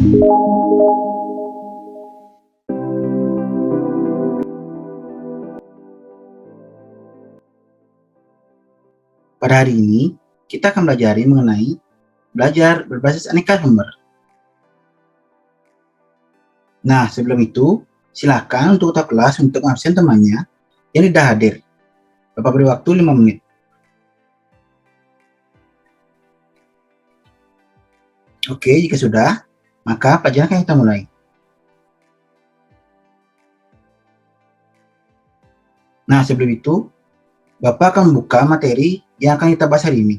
Pada hari ini, kita akan belajar mengenai belajar berbasis aneka sumber. Nah, sebelum itu, silakan untuk ketua kelas untuk absen temannya yang tidak hadir. Bapak beri waktu 5 menit. Oke, jika sudah, maka pelajaran akan kita mulai. Nah, sebelum itu, Bapak akan membuka materi yang akan kita bahas hari ini.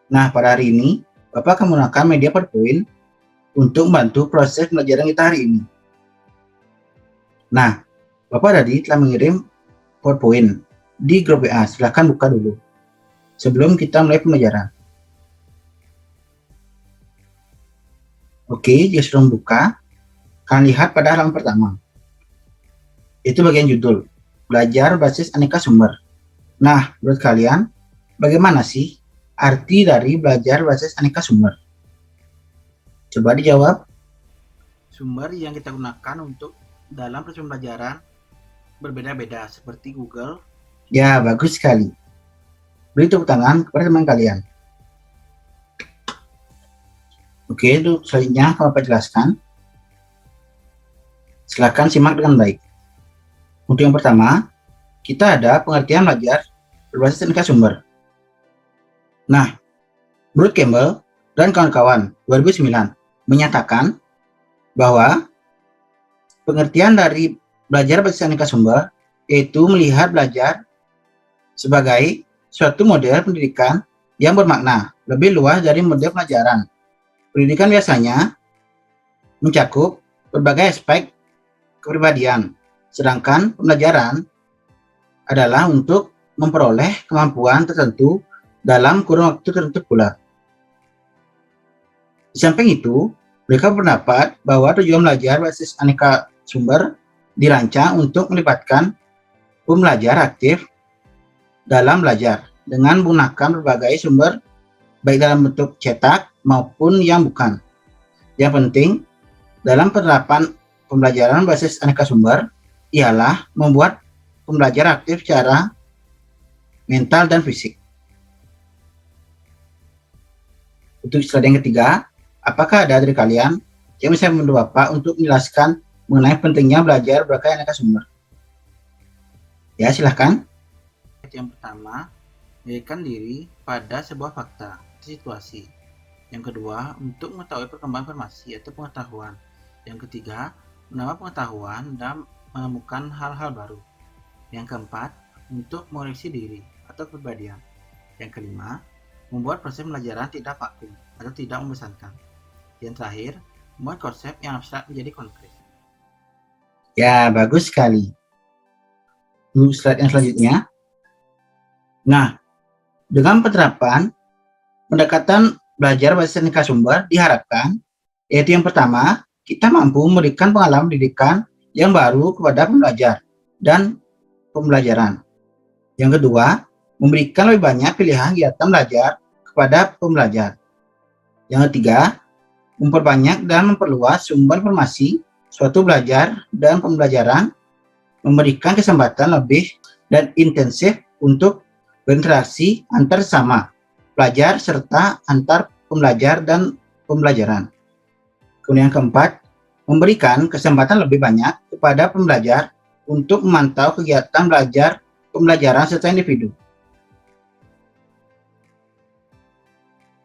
Nah, pada hari ini, Bapak akan menggunakan media PowerPoint untuk membantu proses pembelajaran kita hari ini. Nah, Bapak tadi telah mengirim PowerPoint di grup WA. Silahkan buka dulu sebelum kita mulai pembelajaran. Oke, jika sudah membuka, kalian lihat pada halaman pertama. Itu bagian judul, belajar basis aneka sumber. Nah, menurut kalian, bagaimana sih arti dari belajar basis aneka sumber? Coba dijawab. Sumber yang kita gunakan untuk dalam proses pembelajaran berbeda-beda, seperti Google. Ya, bagus sekali. Beri tepuk tangan kepada teman kalian. Oke, untuk selanjutnya akan Bapak jelaskan. Silakan simak dengan baik. Untuk yang pertama, kita ada pengertian belajar berbasis aneka sumber. Nah, menurut Campbell dan kawan-kawan 2009 menyatakan bahwa pengertian dari belajar berbasis aneka sumber yaitu melihat belajar sebagai suatu model pendidikan yang bermakna lebih luas dari model pelajaran. Pendidikan biasanya mencakup berbagai aspek kepribadian, sedangkan pembelajaran adalah untuk memperoleh kemampuan tertentu dalam kurun waktu tertentu pula. Di samping itu, mereka berpendapat bahwa tujuan belajar berbasis aneka sumber dirancang untuk melibatkan pembelajar aktif dalam belajar dengan menggunakan berbagai sumber baik dalam bentuk cetak maupun yang bukan. Yang penting dalam penerapan pembelajaran berbasis aneka sumber ialah membuat pembelajar aktif secara mental dan fisik. Untuk slide yang ketiga, apakah ada dari kalian yang bisa membantu Bapak untuk menjelaskan mengenai pentingnya belajar berbagai aneka sumber? Ya, silahkan. Yang pertama, mendirikan diri pada sebuah fakta, situasi. Yang kedua, untuk mengetahui perkembangan informasi atau pengetahuan. Yang ketiga, menambah pengetahuan dan menemukan hal-hal baru. Yang keempat, untuk mengoreksi diri atau kepribadian. Yang kelima, membuat proses pembelajaran tidak vakum atau tidak membosankan. Yang terakhir, membuat konsep yang abstrak menjadi konkret. Ya, bagus sekali. Untuk slide yang selanjutnya. Nah, dengan penerapan pendekatan belajar berbasis aneka sumber diharapkan, yaitu yang pertama, kita mampu memberikan pengalaman pendidikan yang baru kepada pembelajar dan pembelajaran. Yang kedua, memberikan lebih banyak pilihan kegiatan belajar kepada pembelajar. Yang ketiga, memperbanyak dan memperluas sumber informasi suatu belajar dan pembelajaran, memberikan kesempatan lebih dan intensif untuk berinteraksi antar sesama pelajar serta antar pembelajar dan pembelajaran. Kemudian yang keempat, memberikan kesempatan lebih banyak kepada pembelajar untuk memantau kegiatan belajar, pembelajaran serta individu.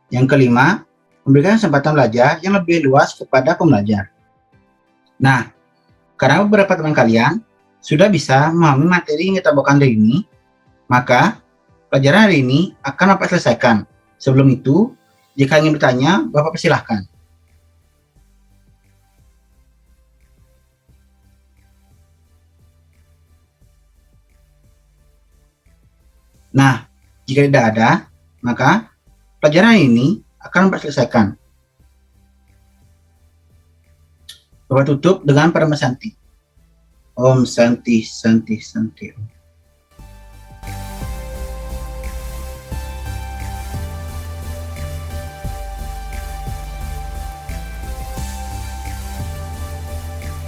Yang kelima, memberikan kesempatan belajar yang lebih luas kepada pembelajar. Nah, karena beberapa teman kalian sudah bisa memahami materi yang kita bawakan hari ini, maka pelajaran hari ini akan Bapak selesaikan. Sebelum itu, jika ingin bertanya, Bapak persilahkan. Nah, jika tidak ada, maka pelajaran ini akan Bapak selesaikan. Bapak tutup dengan Parama Santi. Om Santi, Santi, Santi.